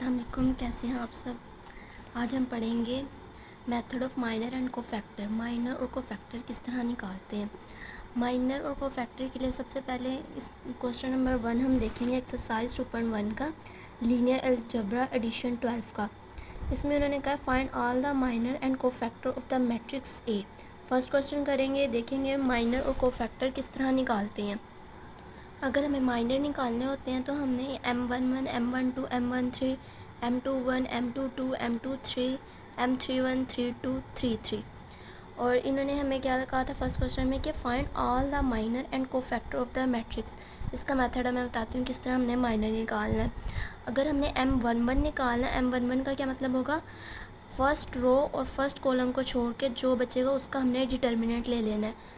अस्सलाम वालेकुम, कैसे हैं आप सब। आज हम पढ़ेंगे method of minor and cofactor. Minor और कोफैक्टर किस तरह निकालते हैं। माइनर और कोफैक्टर के लिए सबसे पहले इस क्वेश्चन नंबर 1 हम देखेंगे एक्सरसाइज 2.1 का, लीनियर अलजेब्रा एडिशन 12 का। इसमें उन्होंने कहा find all the minor and cofactor of the matrix A. First question करेंगे, देखेंगे माइनर और कोफैक्टर किस तरह निकालते हैं। अगर हमें माइनर निकालने होते हैं तो हमने M11, M12, M13, M21, M22, M23, M31, 32, 33 और इन्होंने हमें क्या कहा था फर्स्ट क्वेश्चन में कि find all the minor and cofactor of the matrix. इसका मेथड मैं बताती हूँ किस तरह हमने माइनर निकालना है। अगर हमने M11 निकालना है, M11 का क्या मतलब होगा, फर्स्ट रो और फर्स्ट कॉलम को छोड़ के जो बचेगा उसका हमने डिटर्मिनेंट ले लेना है।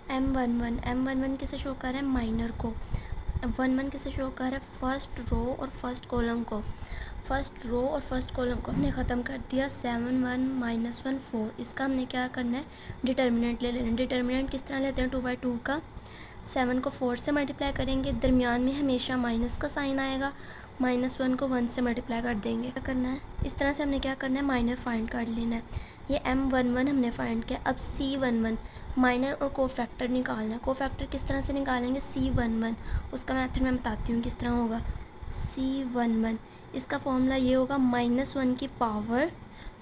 M11 किसे शो कर रहा है, माइनर को। M11 किसे शो कर रहा है, फर्स्ट रो और फर्स्ट कॉलम को। फर्स्ट रो और फर्स्ट कॉलम को हमने ख़त्म कर दिया। 7 1 -1 4। इसका हमने क्या करना है, डिटर्मिनेंट ले लेना है। डिटर्मिनेंट किस तरह लेते हैं, 2/2 का। 7 को 4 से मल्टीप्लाई करेंगे, दरमियान में हमेशा माइनस का साइन आएगा। -1 को 1 से मल्टीप्लाई कर देंगे। क्या करना है, इस तरह से हमने क्या करना है, माइनर फाइंड कर लेना है। ये M11 हमने फाइंड किया। अब C11 माइनर और कोफैक्टर निकालना है। कोफैक्टर किस तरह से निकालेंगे, C11 उसका मेथड मैं बताती हूँ किस तरह होगा। C11 इसका फॉर्मूला ये होगा, -1 की पावर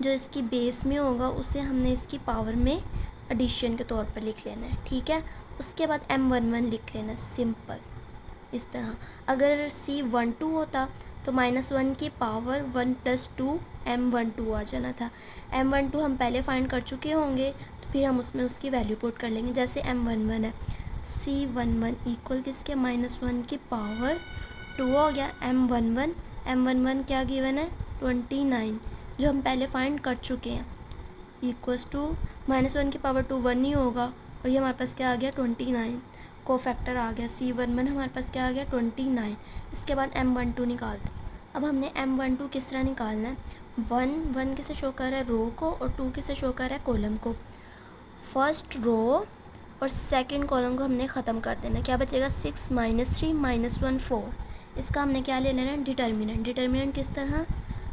जो इसकी बेस में होगा उसे हमने इसकी पावर में एडिशन के तौर पर लिख लेना है, ठीक है। उसके बाद M11 लिख लेना, सिंपल इस तरह। अगर C12 होता तो -1 की पावर 1 + 2 M12 आ जाना था। M12 हम पहले फाइंड कर चुके होंगे तो फिर हम उसमें उसकी वैल्यू पुट कर लेंगे। जैसे M11 है, C11 इक्वल किसके, -1 की पावर 2 हो गया। M11 क्या गिवन है, 29 जो हम पहले फाइंड कर चुके हैं, इक्वल्स टू -1 की पावर 2 1 ही होगा और ये हमारे पास क्या आ गया, 29। कोफैक्टर आ गया C11 हमारे पास क्या आ गया, 29। इसके बाद M12 निकालते हैं। अब हमने M12 किस तरह निकालना है, 1 किसे शो कर रहा है, रो को, और 2 किसे शो कर रहा है, कॉलम को। फर्स्ट रो और सेकंड कॉलम को हमने ख़त्म कर देना। क्या बचेगा, 6 -3 -1 4। इसका हमने क्या ले लेना है, डिटर्मिनेंट। डिटर्मिनेंट किस तरह,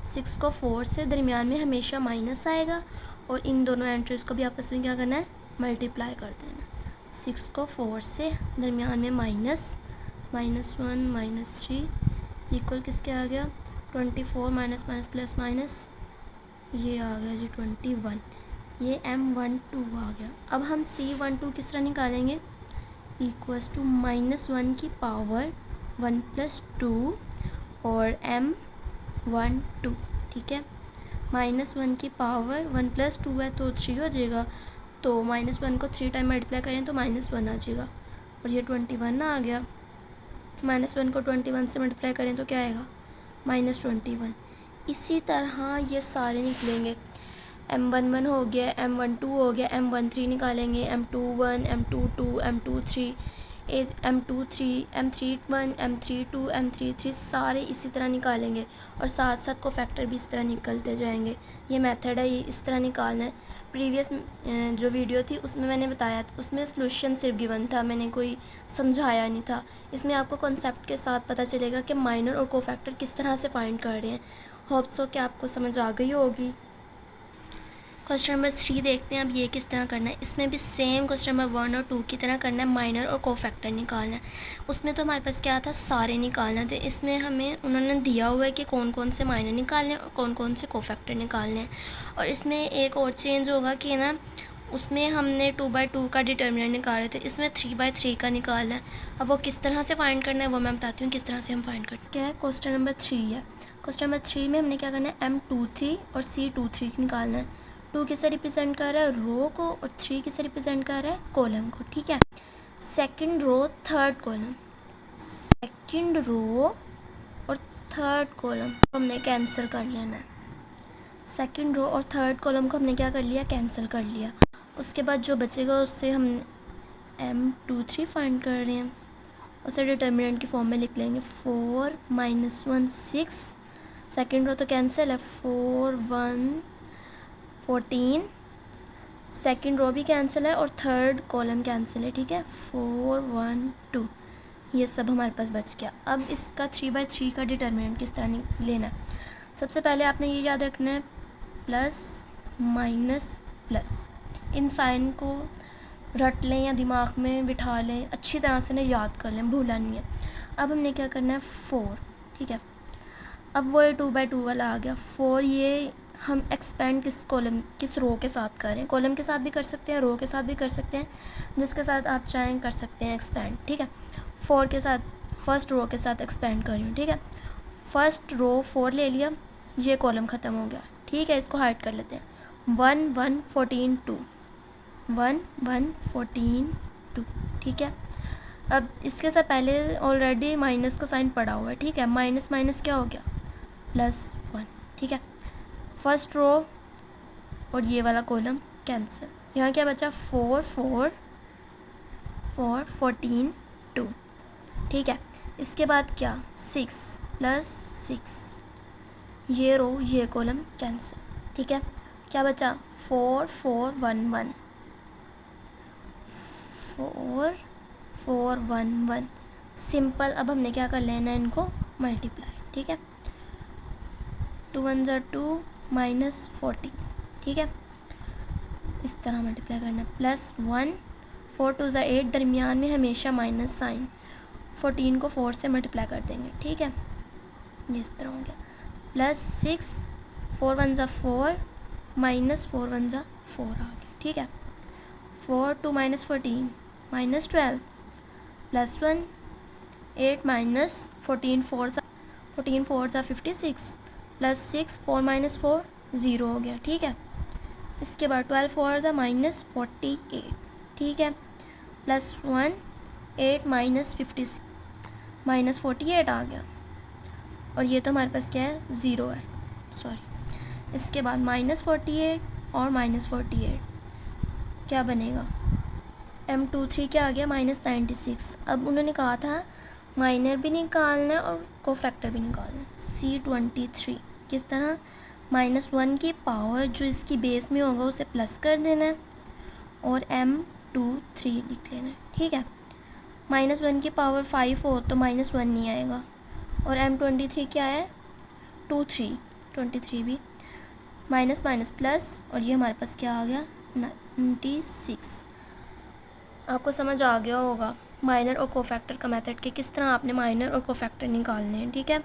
6 को 4 से दरमियान में हमेशा माइनस आएगा और इन दोनों एंट्रीज को भी आपस में क्या करना है, मल्टीप्लाई कर देना। 6 को 4 से दरमियान में -1 -3 इक्वल किसके आ गया, 24 माइनस माइनस प्लस माइनस ये आ गया जी 21। ये M12 आ गया। अब हम C12 किस तरह निकालेंगे, इक्वल्स टू -1 की पावर 1 + 2 और M12, ठीक है। -1 की पावर 1 + 2 है तो 3 हो जाएगा, तो -1 को 3 टाइम मल्टीप्लाई करें तो -1 आ जाएगा और ये 21 आ गया। -1 को 21 से मल्टीप्लाई करें तो क्या आएगा, -21। इसी तरह ये सारे निकलेंगे। M11 हो गया, M12 हो गया, M13 निकालेंगे, M21, M22, M23, M31, M32, M33 सारे इसी तरह निकालेंगे और साथ साथ को फैक्टर भी इस तरह निकलते जाएंगे। ये मेथड है, ये इस तरह निकालना है। प्रीवियस जो वीडियो थी उसमें मैंने बताया था, उसमें सॉल्यूशन सिर्फ गिवन था, मैंने कोई समझाया नहीं था। इसमें आपको कॉन्सेप्ट के साथ पता चलेगा कि माइनर और कोफैक्टर किस तरह से फाइंड कर रहे हैं। होप सो कि आपको समझ आ गई होगी। क्वेश्चन नंबर 3 देखते हैं अब ये किस तरह करना है। इसमें भी सेम क्वेश्चन नंबर 1 और 2 की तरह करना है, माइनर और कोफैक्टर निकालना है। उसमें तो हमारे पास क्या था, सारे निकालना थे। इसमें हमें उन्होंने दिया हुआ है कि कौन कौन से माइनर निकालने हैं और कौन कौन से कोफैक्टर निकालने हैं। और इसमें एक और चेंज होगा कि ना, उसमें हमने 2/2 का डिटर्मिनेंट निकाल रहे थे, इसमें 3/3 का निकालना है। अब वो किस तरह से फाइंड करना है वो मैं बताती हूँ किस तरह से हम फाइंड करते हैं। क्या है, क्वेश्चन नंबर 3 है। क्वेश्चन नंबर 3 में हमने क्या करना है, M23 और C23 निकालना है। 2 किसे रिप्रेजेंट कर रहा है, रो को, और 3 किसे रिप्रेजेंट कर रहा है, कॉलम को, ठीक है। Second row third column, second row और थर्ड कॉलम हमने कैंसिल कर लेना है। सेकंड रो और थर्ड कॉलम को हमने क्या कर लिया, कैंसिल कर लिया। उसके बाद जो बचेगा उससे हम M23 फाइंड कर रहे हैं, उसे डिटर्मिनेंट की फॉर्म में लिख लेंगे। 4 -1 6, सेकंड रो तो कैंसिल है, 4 1 14, सेकंड रो भी कैंसिल है और थर्ड कॉलम कैंसिल है, ठीक है। 4 1 2 ये सब हमारे पास बच गया। अब इसका 3/3 का डिटर्मिनेंट किस तरह लेना है। सबसे पहले आपने ये याद रखना है प्लस माइनस प्लस, इन साइन को रट लें या दिमाग में बिठा लें, अच्छी तरह से ना याद कर लें, भूलना नहीं है। अब हमने क्या करना है 4, ठीक है। अब वो 2/2 वाला आ गया 4, ये हम एक्सपेंड किस रो के साथ करें, कॉलम के साथ भी कर सकते हैं, रो के साथ भी कर सकते हैं, जिसके साथ आप चाहें कर सकते हैं एक्सपेंड, ठीक है। 4 के साथ फर्स्ट रो के साथ एक्सपेंड कर रही हूँ, ठीक है। फर्स्ट रो 4 ले लिया, ये कॉलम ख़त्म हो गया, ठीक है। इसको हाइड कर लेते हैं 1 1 14 2, 1 1 14 2, ठीक है। अब इसके साथ पहले ऑलरेडी माइनस का साइन पड़ा हुआ है, ठीक है। माइनस माइनस क्या हो गया +1, ठीक है। फर्स्ट रो और ये वाला कॉलम कैंसिल, यहाँ क्या बचा 4 4 4 14 2, ठीक है। इसके बाद क्या 6 + 6, ये रो ये कॉलम कैंसिल, ठीक है। क्या बचा 4 4 1 1, 4 4 1 1, सिंपल। अब हमने क्या कर लेना है इनको मल्टीप्लाई, ठीक है। 2 1 2 -14, ठीक है। इस तरह मल्टीप्लाई करना +1 4 2 8, दरमियान में हमेशा माइनस साइन, 14 को 4 से मल्टीप्लाई कर देंगे, ठीक है। ये इस तरह हो गया +6 4 1 4 -4 1 4 आ गया, ठीक है। 4 2 -14 -12 +1 8 -14 14 4 56 +6 4 -4 0 हो गया, ठीक है। इसके बाद 12 4 -48, ठीक है। +1 8 -56 -48 आ गया, और ये तो हमारे पास क्या है 0 है, सॉरी। इसके बाद -48 और -48 क्या बनेगा M23 क्या आ गया -96। अब उन्होंने कहा था माइनर भी निकालना है और कोफैक्टर भी निकालना है। C23 किस तरह -1 की पावर जो इसकी बेस में होगा उसे प्लस कर देना है और M23 लिख लेना है, ठीक है। -1 की पावर 5 हो तो -1 नहीं आएगा, और M23 क्या है 23 भी माइनस माइनस प्लस, और ये हमारे पास क्या आ गया 96। आपको समझ आ गया होगा माइनर और कोफैक्टर का मेथड कि किस तरह आपने माइनर और कोफैक्टर निकालने हैं, ठीक है।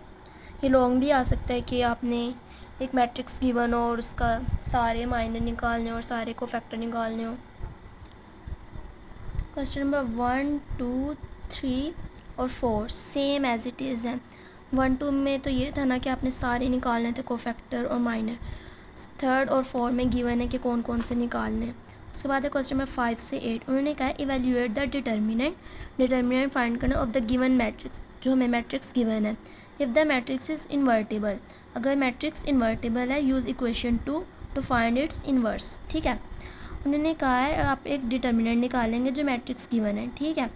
ये लॉन्ग भी आ सकता है कि आपने एक मैट्रिक्स गिवन हो और उसका सारे माइनर निकालने और सारे कोफैक्टर निकालने हो। क्वेश्चन नंबर 1 2 3 और 4 सेम एज इट इज़ है। 1 2 में तो ये था ना कि आपने सारे निकालने थे कोफैक्टर और माइनर, 3rd और 4 में गिवन है कि कौन कौन से निकालने। उसके बाद है क्वेश्चन नंबर 5 से 8, उन्होंने कहा इवेल्यूएट द डिटर्मिनेंट फाइंड करना ऑफ द गिवन मैट्रिक्स, जो हमें मैट्रिक्स गिवन है। If the matrix is invertible, अगर मैट्रिक्स इन्वर्टिबल है use equation 2 to find its inverse, ठीक है। उन्होंने कहा है आप एक डिटर्मिनेंट निकालेंगे जो मैट्रिक्स गिवन है, ठीक है।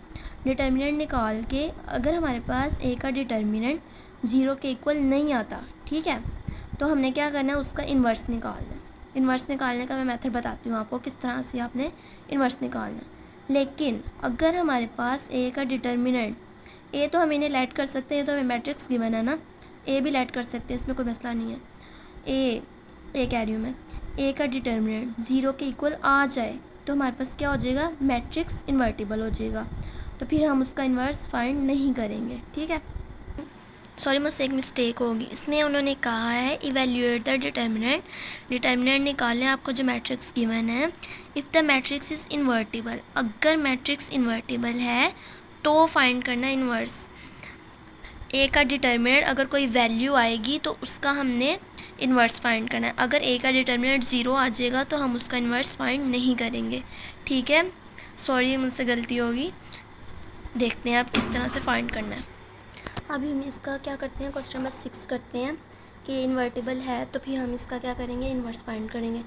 डिटर्मिनेंट निकाल के अगर हमारे पास ए का डिटर्मिनेंट 0 के इक्वल नहीं आता, ठीक है, तो हमने क्या करना है उसका इन्वर्स निकालना है। इन्वर्स निकालने का मैं मेथड बताती हूँ आपको किस तरह से आपने इन्वर्स निकालना है। लेकिन अगर हमारे पास ए का डिटर्मिनेंट, ए तो हम इन्हें लेट कर सकते हैं, तो हमें मैट्रिक्स गिवन है ना, ए भी लेट कर सकते हैं, इसमें कोई मसला नहीं है। ए कह रही हूँ मैं, ए का डिटर्मिनेंट 0 के इक्वल आ जाए तो हमारे पास क्या हो जाएगा मैट्रिक्स इन्वर्टिबल हो जाएगा, तो फिर हम उसका इन्वर्स फाइंड नहीं करेंगे, ठीक है। सॉरी मुझसे एक मिस्टेक होगी, इसमें उन्होंने कहा है इवेल्यूएट द डिटर्मिनेंट निकालें आपको जो मैट्रिक्स गिवन है। If the matrix is invertible, अगर मैट्रिक्स इन्वर्टिबल है तो फाइंड करना इन्वर्स। ए का डिटर्मिनेंट अगर कोई वैल्यू आएगी तो उसका हमने इन्वर्स फाइंड करना है। अगर ए का डिटर्मिनेंट 0 आ जाएगा तो हम उसका इन्वर्स फाइंड नहीं करेंगे, ठीक है। सॉरी मुझसे गलती होगी, देखते हैं आप किस तरह से फाइंड करना है। अभी हम इसका क्या करते हैं क्वेश्चन नंबर 6 करते हैं कि इन्वर्टिबल है तो फिर हम इसका क्या करेंगे इन्वर्स फाइंड करेंगे।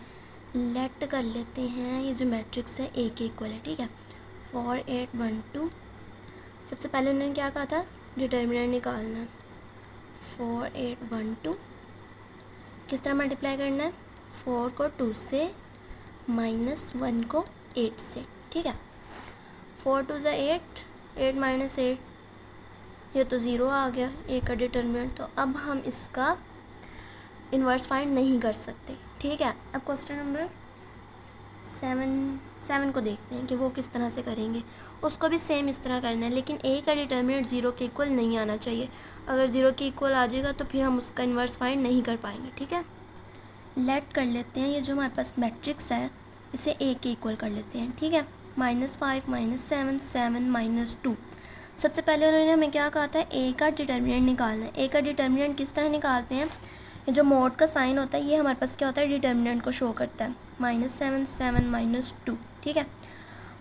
लेट कर लेते हैं ये जो मैट्रिक्स है ए के इक्वल है, ठीक है। 4 8 1 2, सबसे पहले उन्होंने क्या कहा था डिटर्मिनेंट निकालना। 4 8 1 2 किस तरह मल्टीप्लाई करना है 4 को 2 से -1 को 8 से, ठीक है। 4 2 8 8 -8 ये तो ज़ीरो आ गया ए का डिटर्मिनेंट, तो अब हम इसका इन्वर्स फाइंड नहीं कर सकते। ठीक है, अब क्वेश्चन नंबर 7 को देखते हैं कि वो किस तरह से करेंगे। उसको भी सेम इस तरह करना है, लेकिन ए का डिटर्मिनेंट ज़ीरो के इक्वल नहीं आना चाहिए। अगर ज़ीरो के इक्वल आ जाएगा तो फिर हम उसका इन्वर्स फाइंड नहीं कर पाएंगे। ठीक है, लेट कर लेते हैं, ये जो हमारे पास मैट्रिक्स है इसे ए के इक्वल कर लेते हैं। ठीक है, -5 -7 7 -2। सबसे पहले उन्होंने हमें क्या कहा था, ए का डिटर्मिनेंट निकालना है। ए का डिटर्मिनेंट किस तरह निकालते हैं, ये जो मोड का साइन होता है ये हमारे पास क्या होता है, डिटर्मिनेंट को शो करता है। -7 7 -2। ठीक है,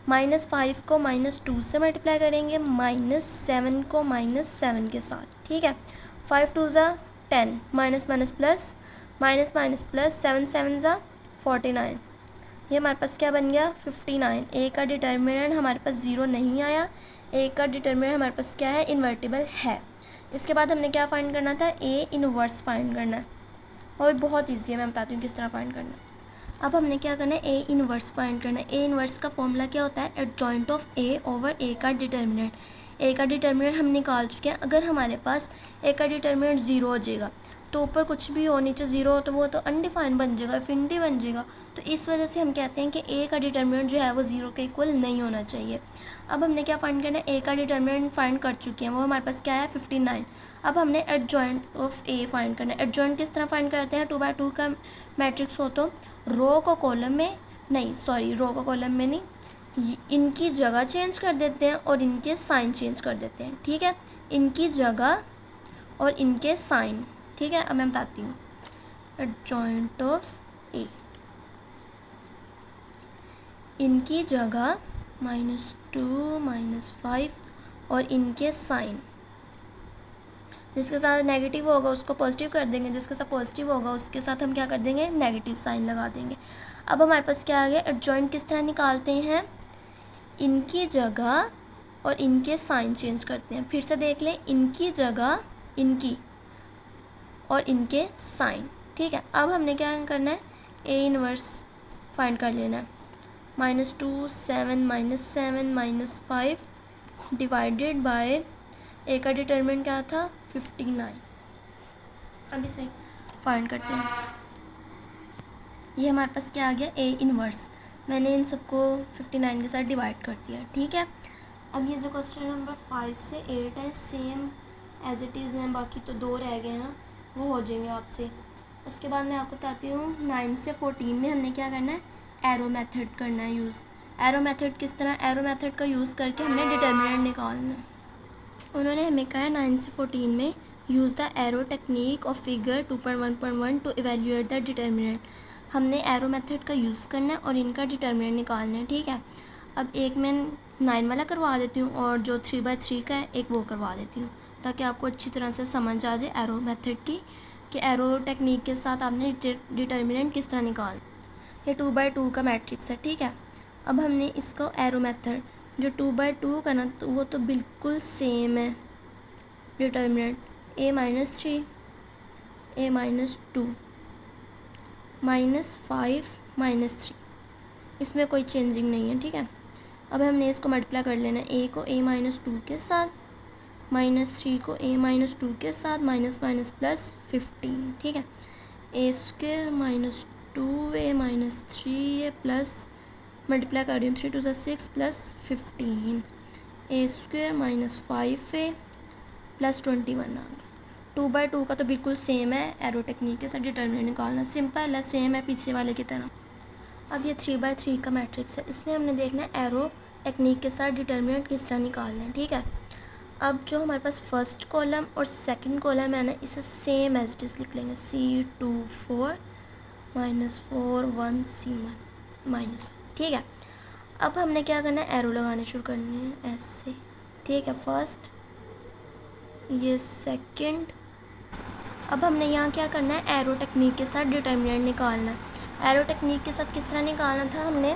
-5 को -2 से मल्टीप्लाई करेंगे, -7 को -7 के साथ। ठीक है, 5 2 ज़ा 10, minus minus plus, minus minus plus, 7 7 ज़ा 49। ये हमारे पास क्या बन गया, 59। ए का डिटर्मिनेंट हमारे पास ज़ीरो नहीं आया, ए का डिटर्मिनेंट हमारे पास क्या है, इन्वर्टिबल है। इसके बाद हमने क्या फाइंड करना था, ए इनवर्स फाइंड करना है, और बहुत ईजी है, मैं बताती हूँ किस तरह फाइंड करना है। अब हमने क्या करना है, ए इनवर्स फाइंड करना है। ए इनवर्स का फॉर्मूला क्या होता है, एडजॉइंट ऑफ ए ओवर ए का डिटर्मिनेंट। ए का डिटर्मिनेंट हम निकाल चुके हैं। अगर हमारे पास ए का डिटर्मिनेंट ज़ीरो हो जाएगा तो ऊपर कुछ भी हो, नीचे ज़ीरो हो, तो वो तो अनडिफाइंड बन जाएगा, इन्फिनिटी बन जाएगा। तो इस वजह से हम कहते हैं कि ए का डिटर्मिनेंट जो है वो ज़ीरो के इक्वल नहीं होना चाहिए। अब हमने क्या फाइंड करना है, ए का डिटर्मिनेंट फाइंड कर चुके हैं, वो हमारे पास क्या है, 59। अब हमने एडजॉइंट ऑफ ए फाइंड करना है। एडजॉइंट किस तरह फाइंड करते हैं, 2x2 का मैट्रिक्स हो तो रो को कॉलम में नहीं, सॉरी रो को कॉलम में नहीं, इनकी जगह चेंज कर देते हैं और इनके साइन चेंज कर देते हैं। ठीक है, इनकी जगह और इनके साइन। ठीक है, अब मैं बताती हूँ, एडजॉइंट ऑफ ए, इनकी जगह -2 -5 और इनके साइन, जिसके साथ नेगेटिव होगा उसको पॉजिटिव कर देंगे, जिसके साथ पॉजिटिव होगा उसके साथ हम क्या कर देंगे, नेगेटिव साइन लगा देंगे। अब हमारे पास क्या आ गया, एडजॉइंट किस तरह निकालते हैं, इनकी जगह और इनके साइन चेंज करते हैं। फिर से देख लें, इनकी जगह, इनकी और इनके साइन। ठीक है, अब हमने क्या करना है, ए इनवर्स फाइंड कर लेना है। -2 7 -7 -5 डिवाइडेड बाय ए का डिटर्मिनेंट क्या था, 59। अब इसे फाइंड करते हैं। ये हमारे पास क्या आ गया, ए इनवर्स। मैंने इन सबको 59 के साथ डिवाइड कर दिया। ठीक है, अब ये जो क्वेश्चन नंबर 5 से 8 है सेम एज इट इज़ हैं, बाकी तो 2 रह गए ना, वो हो जाएंगे आपसे। उसके बाद मैं आपको बताती हूँ 9 से 14 में हमने क्या करना है, एरो मेथड करना है यूज़। एरो मेथड किस तरह, एरो मेथड का यूज़ करके हमने डिटर्मिनेंट निकालना है। उन्होंने हमें कहा है 9 से 14 में use the arrow technique of figure 2.1.1 to evaluate the determinant. हमने एरो मेथड का यूज़ करना है और इनका डिटर्मिनेंट निकालना है। ठीक है, अब एक मैं 9 वाला करवा देती हूँ और जो 3/3 का है एक वो करवा देती हूँ, ताकि आपको अच्छी तरह से समझ आ जाए एरो मेथड की, कि एरो टेक्निक के साथ आपने डिटर्मिनेंट किस तरह निकाल। ये 2/2 का मैट्रिक्स है। ठीक है, अब हमने इसको एरो मेथड जो 2/2 का ना, तो वो तो बिल्कुल सेम है डिटर्मिनेंट, a - 3 a - 2 -5 -3, इसमें कोई चेंजिंग नहीं है। ठीक है, अब हमने इसको मल्टीप्लाई कर लेना है, a को a - 2 के साथ, -3 को a - 2 के साथ, माइनस माइनस प्लस 15। ठीक है, a² - 2a - 3a plus, multiply कर रही हूँ, 3 2 ज़ा 6 प्लस 15, a² - 5a प्लस 21 आ गया। 2/2 का तो बिल्कुल सेम है, एरो टेक्निक के साथ डिटर्मिनेंट निकालना सिंपल है, सेम है पीछे वाले की तरह। अब ये 3/3 का मैट्रिक्स है, इसमें हमने देखना है एरो टेक्निक के साथ डिटर्मिनेंट किस तरह निकालना है। ठीक है, अब जो हमारे पास फर्स्ट कॉलम और सेकंड कॉलम है ना, इसे सेम एज इट इज़ लिख लेंगे, C2 4 -4 1 C1 -1। ठीक है, अब हमने क्या करना है, एरो लगाने शुरू करनी है ऐसे। ठीक है, फर्स्ट, ये सेकंड। अब हमने यहाँ क्या करना है, एरो टेक्निक के साथ डिटर्मिनेंट निकालना है। एरो टेक्निक के साथ किस तरह निकालना था हमने,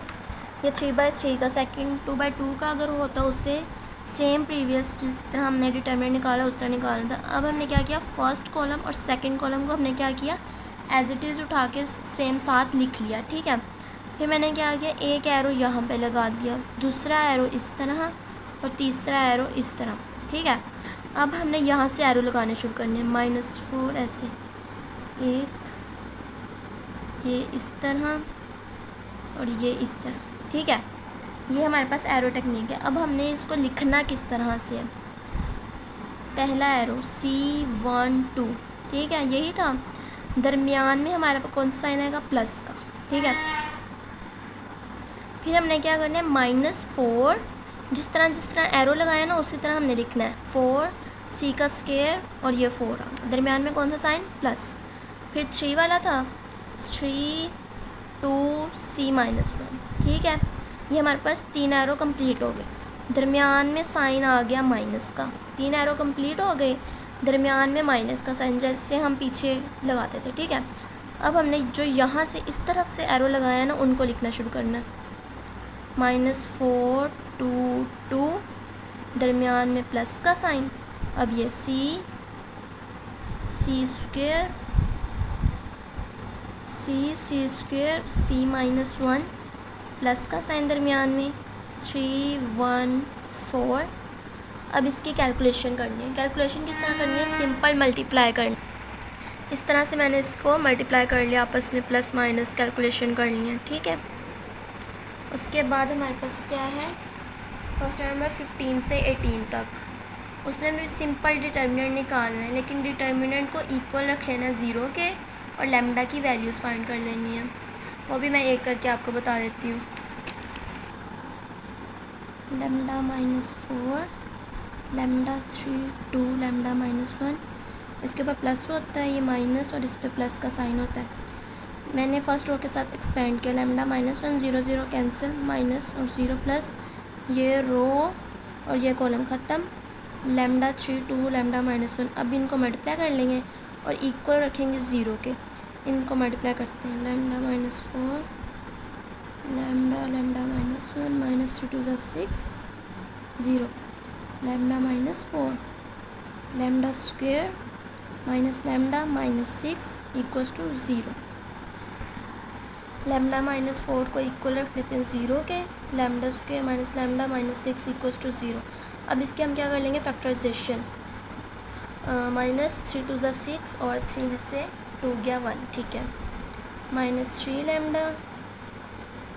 ये 3/3 का सेकंड 2/2 का अगर होता उससे सेम प्रीवियस जिस तरह हमने डिटर्मिनेंट निकाला उस तरह निकालना था। अब हमने क्या किया, फर्स्ट कॉलम और सेकंड कॉलम को हमने क्या किया, एज इट इज़ उठा के सेम साथ लिख लिया। ठीक है, फिर मैंने क्या किया, एक एरो यहाँ पे लगा दिया, दूसरा एरो इस तरह और तीसरा एरो इस तरह। ठीक है, अब हमने यहाँ से एरो लगाने शुरू करने हैं, -4 ऐसे, एक, ये इस तरह और ये इस तरह, ठीक है। ये हमारे पास एरो टेक्निक है। अब हमने इसको लिखना किस तरह से है। पहला एरो C1 2, ठीक है, यही था। दरमियान में हमारे पास कौन सा साइन आएगा, प्लस का, ठीक है। फिर हमने क्या करना है, -4, जिस तरह एरो लगाया ना उसी तरह हमने लिखना है। 4 C का स्क्वायर और ये 4 दरमियान में कौन सा साइन, प्लस। फिर 3 वाला था 3 2 C -1, ठीक है। ये हमारे पास 3 एरो कंप्लीट हो गए। दरमियान में साइन आ गया माइनस का, 3 एरो कंप्लीट हो गए, दरमियान में माइनस का साइन जैसे हम पीछे लगाते थे, ठीक है। अब हमने जो यहाँ से इस तरफ से एरो लगाया ना उनको लिखना शुरू करना है। -4 2 2, दरमियान में प्लस का साइन। अब ये C स्क्वायर C -1, प्लस का साइन दरमियान में, 3 1 4। अब इसकी कैलकुलेशन करनी है। कैलकुलेशन किस तरह करनी है, सिंपल मल्टीप्लाई करनी। इस तरह से मैंने इसको मल्टीप्लाई कर लिया आपस में, प्लस माइनस कैलकुलेशन करनी है, ठीक है। उसके बाद हमारे पास क्या है, क्वेश्चन नंबर 15 से 18 तक, उसमें भी सिंपल डिटर्मिनेंट निकालना है, लेकिन डिटर्मिनेंट को इक्वल रख लेना है 0 के, और लैम्डा की वैल्यूज़ फाइंड कर लेनी है। वो भी मैं एक करके आपको बता देती हूँ। लैम्डा -4, लैम्डा 3 2, लैम्डा -1, इसके ऊपर प्लस होता है, ये माइनस और इस पर प्लस का साइन होता है। मैंने फर्स्ट रो के साथ एक्सपेंड किया, लैम्डा -1 0 0 कैंसिल, माइनस और 0 प्लस, ये रो और ये कॉलम ख़त्म। लैम्डा 3 2, लैम्डा -1, अब इनको मल्टीप्लाई कर लेंगे और इक्वल रखेंगे 0 के। इनको मल्टीप्लाई करते हैं, lambda -4, lambda -1, -3 2 6 0, lambda -4, lambda square minus lambda -6 equals to 0। Lambda -4 को इक्वल रख लेते हैं 0 के, lambda square minus lambda -6 equals to 0। अब इसके हम क्या कर लेंगे, फैक्टराइजेशन। -3 2 6 और 3 में से 2 गया 1, ठीक है। -3 लैम्डा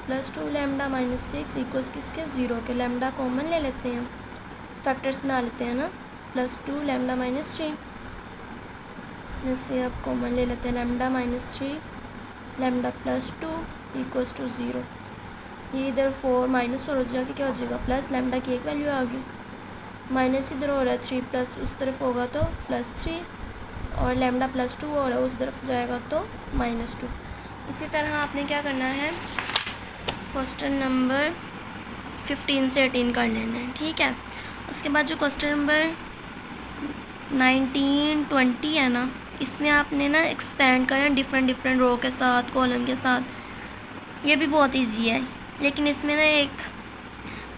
प्लस 2 लैम्डा -6 इक्वल्स किसके, 0 के। लैम्डा कॉमन ले लेते हैं, फैक्टर्स बना लेते हैं ना, +2 लैम्डा -3, इसमें से अब कॉमन ले लेते हैं, लैम्डा -3 लैम्डा +2 इक्वल्स टू 0। ये इधर 4 माइनस और हो जाके क्या हो जाएगा, प्लस। लैम्डा की एक वैल्यू आ गई, माइनस इधर हो रहा है 3 प्लस उस तरफ होगा तो +3, और लैम्डा +2 हो रहा है उस तरफ जाएगा तो -2। इसी तरह आपने क्या करना है, क्वेश्चन नंबर 15 से 18 कर लेना है, ठीक है। उसके बाद जो क्वेश्चन नंबर 19 20 है ना, इसमें आपने ना एक्सपेंड करना डिफरेंट रो के साथ, कॉलम के साथ। ये भी बहुत इजी है, लेकिन इसमें ना एक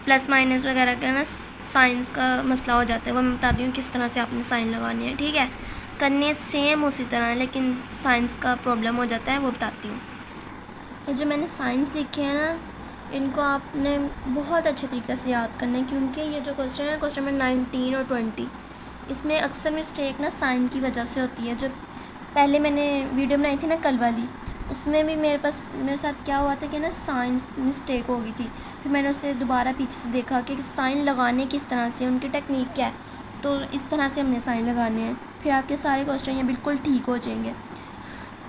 प्लस माइनस वगैरह का ना साइंस का मसला हो जाता है। वो मैं बताती हूँ किस तरह से आपने साइन लगानी है, ठीक है। करने सेम उसी तरह, लेकिन साइंस का प्रॉब्लम हो जाता है, वो बताती हूँ। ये जो मैंने साइंस लिखे हैं ना, इनको आपने बहुत अच्छे तरीके से याद करना है, क्योंकि ये जो क्वेश्चन है, क्वेश्चन नंबर 19 और 20, इसमें अक्सर मिस्टेक ना साइन की वजह से होती है। जो पहले मैंने वीडियो बनाई थी ना कल वाली, उसमें भी मेरे साथ क्या हुआ था कि ना साइन मिस्टेक हो गई थी। फिर मैंने उसे दोबारा पीछे से देखा कि साइन लगाने किस तरह से, उनकी टेक्निक क्या है, तो इस तरह से हमने साइन लगाने हैं। फिर आपके सारे क्वेश्चन ये बिल्कुल ठीक हो जाएंगे।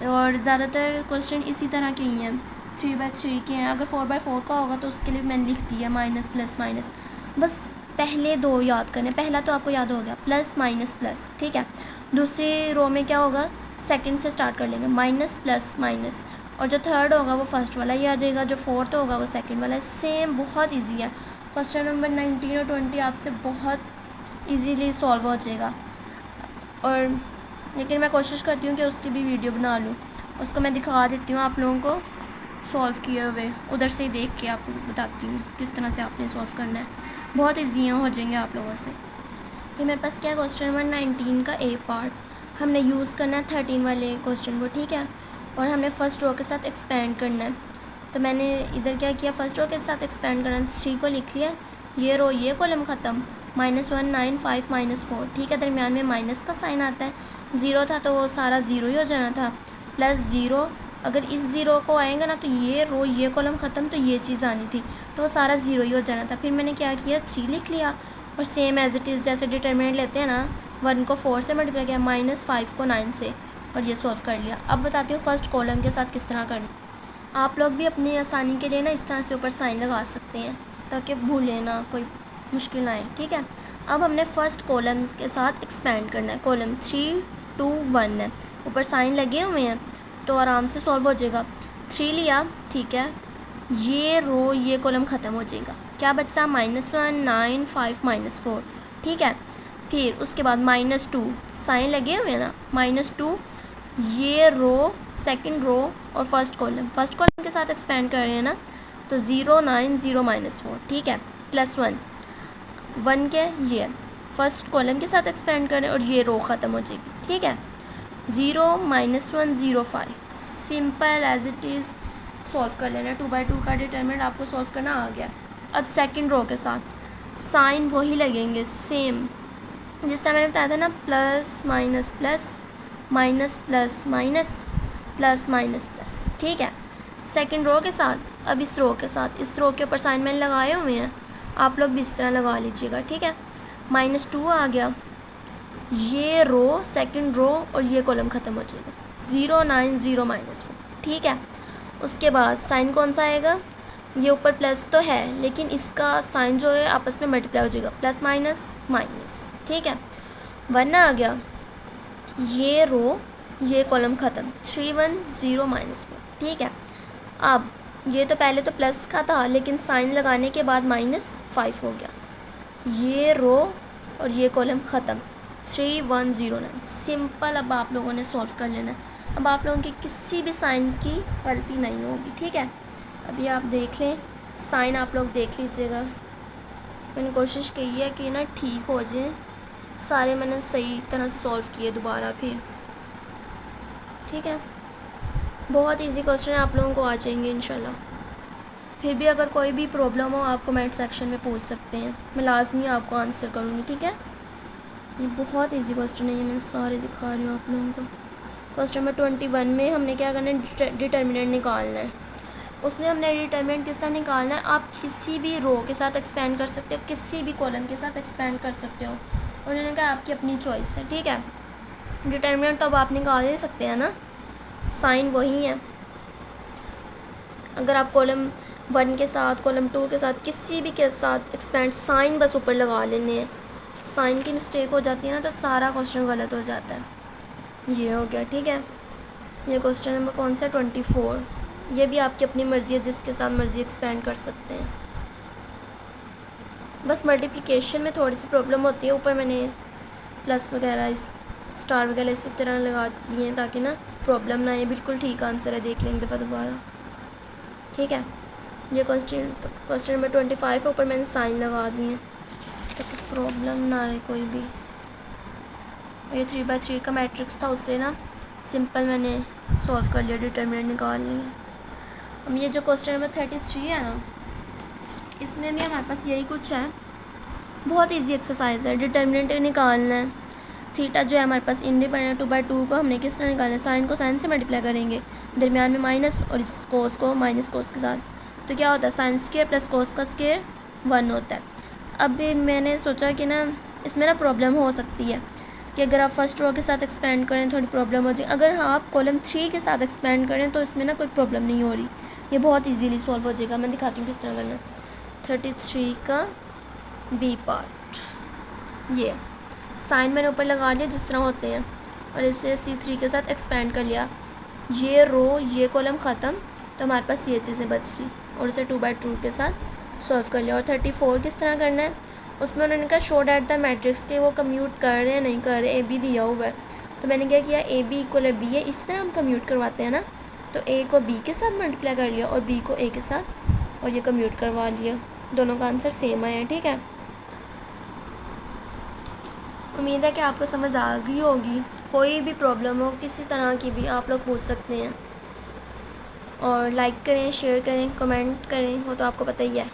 और ज़्यादातर क्वेश्चन इसी तरह के ही हैं, 3/3 के हैं। अगर 4/4 का होगा तो उसके लिए मैंने लिख दिया माइनस प्लस माइनस। बस पहले 2 याद करने, पहला तो आपको याद हो गया, प्लस माइनस प्लस, ठीक है। दूसरी रो में क्या होगा, सेकंड से स्टार्ट कर लेंगे, माइनस प्लस माइनस, और जो थर्ड होगा वो फर्स्ट वाला ही आ जाएगा, जो फोर्थ होगा वो सेकंड वाला। सेम, बहुत इजी है। क्वेश्चन नंबर 19 और 20 आपसे बहुत इजीली सॉल्व हो जाएगा। और लेकिन मैं कोशिश करती हूँ कि उसकी भी वीडियो बना लूँ, उसको मैं दिखा देती हूँ आप लोगों को सॉल्व किए हुए, उधर से ही देख के आपको बताती हूँ किस तरह से आपने सॉल्व करना है। बहुत ईजी हो जाएंगे आप लोगों से। ये मेरे पास क्या, क्वेश्चन नंबर 19 का ए पार्ट हमने यूज़ करना है 13 वाले क्वेश्चन को, ठीक है। और हमने फर्स्ट रो के साथ एक्सपेंड करना है। तो मैंने इधर क्या किया, फर्स्ट रो के साथ एक्सपेंड करना, 3 को लिख लिया, ये रो ये कॉलम ख़त्म, -195 -4, ठीक है। दरमियान में माइनस का साइन आता है, ज़ीरो था तो वो सारा ज़ीरो ही हो जाना था, प्लस ज़ीरो, अगर इस ज़ीरो को आएगा ना तो ये रो ये कॉलम ख़त्म, तो ये चीज़ आनी थी, तो वो सारा ज़ीरो ही हो जाना था। फिर मैंने क्या किया, 3 लिख लिया और सेम एज़ इट इज़ जैसे डिटर्मिनेंट लेते हैं ना, 1 को 4 से मल्टीप्लाई किया, -5 को 9 से, और ये सॉल्व कर लिया। अब बताती हूँ फर्स्ट कॉलम के साथ किस तरह करना। आप लोग भी अपनी आसानी के लिए ना इस तरह से ऊपर साइन लगा सकते हैं ताकि भूलें ना, कोई मुश्किल ना आए, ठीक है। अब हमने फ़र्स्ट कॉलम के साथ एक्सपेंड करना है, कॉलम 3 2 1 है, ऊपर साइन लगे हुए हैं तो आराम से सॉल्व हो जाएगा। 3 लिया, ठीक है, ये रो ये कॉलम ख़त्म हो जाएगा, क्या बच्चा, -1 9 5 -4, ठीक है। फिर उसके बाद -2 साइन लगे हुए हैं ना, -2 ये रो सेकंड रो और फर्स्ट कॉलम के साथ एक्सपेंड कर रहे हैं ना, तो 0 9 0 -4, ठीक है, +1 1 के ये फर्स्ट कॉलम के साथ एक्सपेंड करें और ये रो ख़त्म हो जाएगी, ठीक है। 0 -1 0 5, simple as it is solve कर लेना। 2/2 का डिटरमिनेंट आपको सॉल्व करना आ गया। अब सेकंड रो के साथ साइन वही लगेंगे सेम, जिस तरह मैंने बताया था ना, plus minus plus minus plus minus plus minus plus, ठीक है। सेकंड रो के साथ अब इस रो के साथ, इस रो के ऊपर साइन मैंने लगाए हुए हैं, आप लोग भी इस तरह लगा लीजिएगा, ठीक है। -2 आ गया, ये रो सेकंड रो और ये कॉलम ख़त्म हो जाएगा, 0 9 0 -4, ठीक है। उसके बाद साइन कौन सा आएगा, ये ऊपर प्लस तो है लेकिन इसका साइन जो है आपस में मल्टीप्लाई हो जाएगा, प्लस माइनस माइनस, ठीक है। 1 आ गया, ये रो ये कॉलम ख़त्म, 3 1 0 -4, ठीक है। अब ये तो पहले तो प्लस का था लेकिन साइन लगाने के बाद -5 हो गया, ये रो और ये कॉलम ख़त्म, 3 1 0 9, सिंपल। अब आप लोगों ने सॉल्व कर लेना है। अब आप लोगों की किसी भी साइन की गलती नहीं होगी, ठीक है। अभी आप देख लें, साइन आप लोग देख लीजिएगा, मैंने कोशिश की है कि ना ठीक हो जाए सारे, मैंने सही तरह से सॉल्व किए दोबारा फिर, ठीक है। बहुत इजी क्वेश्चन है, आप लोगों को आ जाएंगे इंशाल्लाह। फिर भी अगर कोई भी प्रॉब्लम हो आप कमेंट सेक्शन में पूछ सकते हैं, मैं लाजमी आपको आंसर करूँगी, ठीक है। ये बहुत इजी क्वेश्चन है, ये मैं सारे दिखा रही हूँ आप लोगों को। क्वेश्चन नंबर 21 में हमने क्या करना है, डिटर्मिनेंट निकालना है। उसमें हमने डिटर्मिनेंट किस तरह निकालना है, आप किसी भी रो के साथ एक्सपेंड कर सकते हो, किसी भी कॉलम के साथ एक्सपेंड कर सकते हो, उन्होंने कहा आपकी अपनी चॉइस है, ठीक है। डिटर्मिनेंट तो अब आप निकाल ही सकते हैं ना, साइन वही है। अगर आप कॉलम 1 के साथ कॉलम 2 के साथ किसी भी के साथ एक्सपेंड, साइन बस ऊपर लगा लेने हैं, साइन की मिस्टेक हो जाती है ना तो सारा क्वेश्चन गलत हो जाता है। ये हो गया, ठीक है। ये क्वेश्चन नंबर कौन सा, 24, ये भी आपकी अपनी मर्ज़ी है, जिसके साथ मर्ज़ी एक्सपेंड कर सकते हैं। बस मल्टीप्लिकेशन में थोड़ी सी प्रॉब्लम होती है, ऊपर मैंने प्लस वगैरह इस स्टार वगैरह इसी तरह लगा दिए हैं ताकि ना प्रॉब्लम ना आए। बिल्कुल ठीक आंसर है, देख लेंगे दफ़ा दोबारा, ठीक है। ये क्वेश्चन नंबर 25 ऊपर मैंने साइन लगा दिए ताकि प्रॉब्लम ना आए कोई भी। ये 3/3 का मैट्रिक्स था, उससे ना सिंपल मैंने सॉल्व कर लिया, डिटर्मिनेंट निकाल लिया। अब ये जो क्वेश्चन नंबर 33 है ना, इसमें भी हमारे पास यही कुछ है, बहुत इजी एक्सरसाइज है। डिटर्मिनेंट निकालना है, थीटा जो है हमारे पास इंडिपेंडेंट, 2/2 को हमने किस तरह निकालना है, साइन को साइन से मल्टीप्लाई करेंगे, दरमियान में माइनस और इस कोस को माइनस कोस के साथ, तो क्या होता है, साइन स्क्वायर प्लस कोस का स्क्वायर 1 होता है। अब मैंने सोचा कि ना इसमें ना प्रॉब्लम हो सकती है कि अगर आप फर्स्ट रो के साथ एक्सपेंड करें थोड़ी प्रॉब्लम हो जाए, अगर आप कॉलम 3 के साथ एक्सपेंड करें तो इसमें ना कोई प्रॉब्लम नहीं हो रही, ये बहुत ईजीली सॉल्व हो जाएगा। मैं दिखाती हूँ किस तरह करना। 33 का बी पार्ट, ये साइन मैंने ऊपर लगा लिया जिस तरह होते हैं और इसे C3 के साथ एक्सपेंड कर लिया, ये रो ये कॉलम ख़त्म, तो हमारे पास ये चीज़ें बच गई और इसे 2/2 के साथ सॉल्व कर लिया। और 34 किस तरह करना है, उसमें उन्होंने कहा शो डैट द मैट्रिक्स के वो कम्यूट कर रहे हैं नहीं कर रहे, ए बी दिया हुआ है, तो मैंने क्या किया, ए बी इक्वल बी है, इस तरह हम कम्यूट करवाते हैं ना, तो ए को बी के साथ मल्टीप्लाई कर लिया और बी को ए के साथ, और ये कम्यूट करवा लिया, दोनों का आंसर सेम आया, ठीक है। उम्मीद है कि आपको समझ आ गई होगी। कोई भी प्रॉब्लम हो किसी तरह की भी आप लोग पूछ सकते हैं, और लाइक करें, शेयर करें, कमेंट करें, वो तो आपको पता ही है।